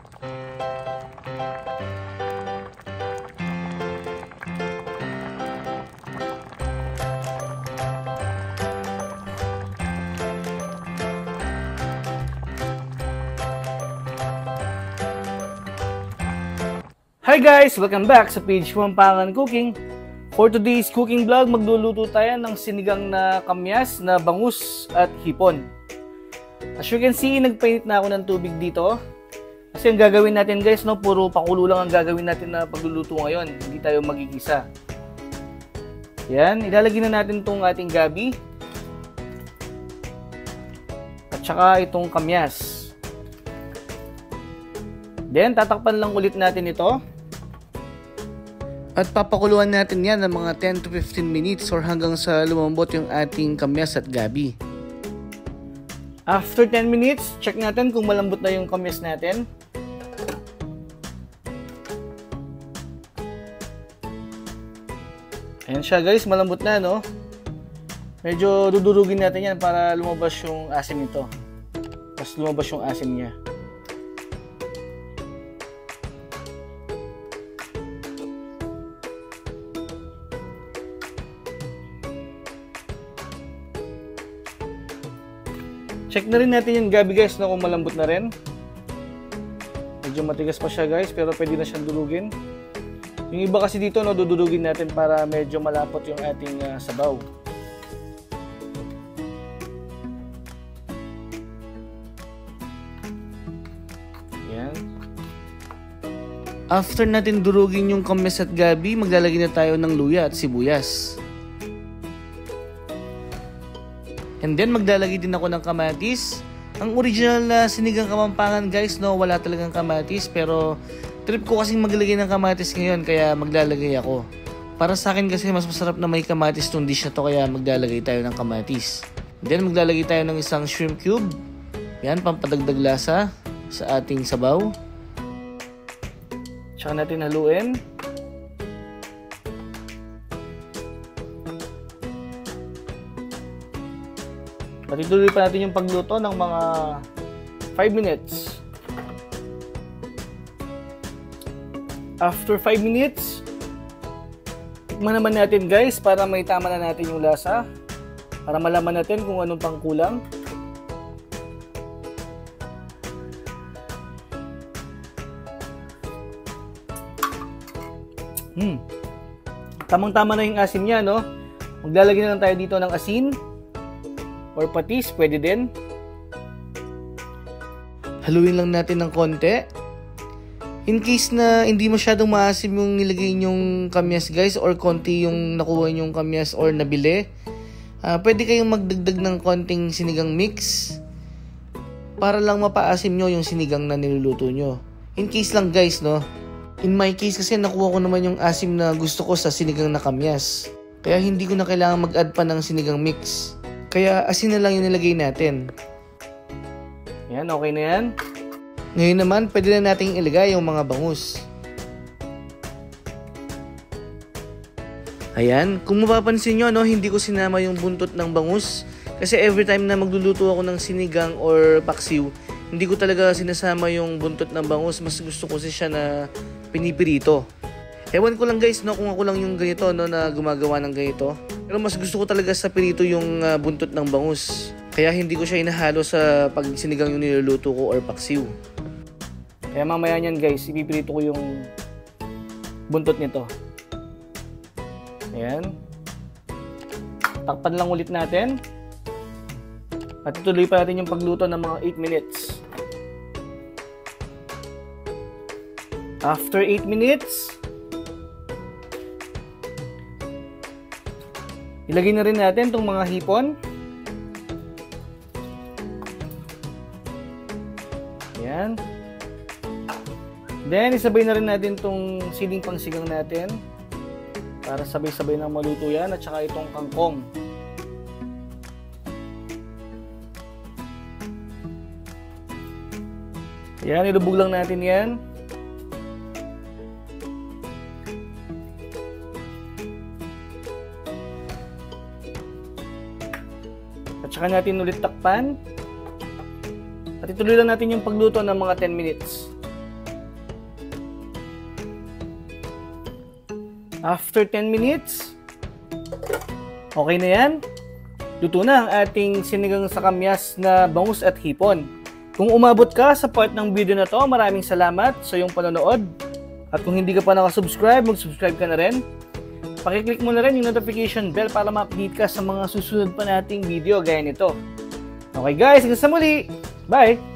Hi guys! Welcome back sa page Pampangan Cooking. For today's cooking vlog, magluluto tayo ng sinigang na kamyas na bangus at hipon. As you can see, nagpainit na ako ng tubig dito. Kasi ang gagawin natin guys, no, puro pakulo lang ang gagawin natin na pagluluto ngayon. Hindi tayo magigisa. Yan, ilalagay na natin itong ating gabi. At saka itong kamyas. Then, tatakpan lang ulit natin ito. At papakuluan natin yan ng mga 10 to 15 minutes or hanggang sa lumambot yung ating kamyas at gabi. After 10 minutes, check natin kung malambot na yung kamyas natin. Ayan siya guys, malambot na, no? Medyo dudurugin natin yan para lumabas yung asim nito. Tapos lumabas yung asim niya. Check na rin natin yung gabi guys na kung malambot na rin. Medyo matigas pa siya guys, pero pwede na siyang durugin. Yung iba kasi dito, no, dudurugin natin para medyo malapot yung ating sabaw. Yan. After natin durugin yung kamyas at gabi, maglalagay na tayo ng luya at sibuyas. And then maglalagay din ako ng kamatis. Ang original na sinigang Kapampangan guys, no, wala talagang kamatis, pero trip ko kasing maglagay ng kamatis ngayon kaya maglalagay ako. Para sa akin kasi mas masarap na may kamatis tong dish na to kaya maglalagay tayo ng kamatis. And then maglalagay tayo ng isang shrimp cube. Yan, pampadagdag lasa sa ating sabaw. Tsaka natin haluin. Patituloy pa natin yung pagluto ng mga 5 minutes. After 5 minutes, tikman naman natin guys para may tama na natin yung lasa. Para malaman natin kung anong pang kulang. Tamang-tama na yung asin niya, no? Maglalagay na lang tayo dito ng asin. Or patis, pwede din. Haluin lang natin ng konti. In case na hindi masyadong maasim yung nilagay nyong kamyas guys, or konti yung nakuha nyong kamyas or nabili, pwede kayong magdagdag ng konting sinigang mix para lang mapaasim nyo yung sinigang na niluluto nyo. In case lang guys, no? In my case kasi nakuha ko naman yung asim na gusto ko sa sinigang na kamyas. Kaya hindi ko na kailangan mag-add pa ng sinigang mix. Kaya asin na lang yung nilagay natin. Yan, okay na yan. Ngayon naman, pwede na natin ilagay yung mga bangus. Ayan, kung mapapansin nyo, no, hindi ko sinama yung buntot ng bangus. Kasi every time na magluluto ako ng sinigang or paksiw, hindi ko talaga sinasama yung buntot ng bangus. Mas gusto ko siya na pinipirito. Ewan ko lang guys, no, kung ako lang yung ganito, no, na gumagawa ng ganito. Pero mas gusto ko talaga sa pirito yung buntot ng bangus. Kaya hindi ko siya inahalo sa pag sinigang yung niluluto ko or paksiw. Kaya mamaya niyan guys, ipipirito ko yung buntot nito. Ayan. Takpan lang ulit natin. At ituloy pa natin yung pagluto ng mga 8 minutes. After 8 minutes, ilagay na rin natin itong mga hipon. Ayan. Then, isabay na rin natin itong siling pangsigang natin para sabay-sabay na maluto yan, at saka itong kangkong. Ayan, ilubog lang natin yan. At saka natin ulit takpan. At ituloy lang natin yung pagluto ng mga 10 minutes. After 10 minutes, okay na yan. Luto na ang ating sinigang sa kamyas na bangus at hipon. Kung umabot ka sa part ng video na to, maraming salamat sa iyong panonood. At kung hindi ka pa nakasubscribe, mag-subscribe ka na rin. Pakiclick mo na rin yung notification bell para ma-update ka sa mga susunod pa nating video gaya nito. Okay guys, hanggang sa muli. Bye!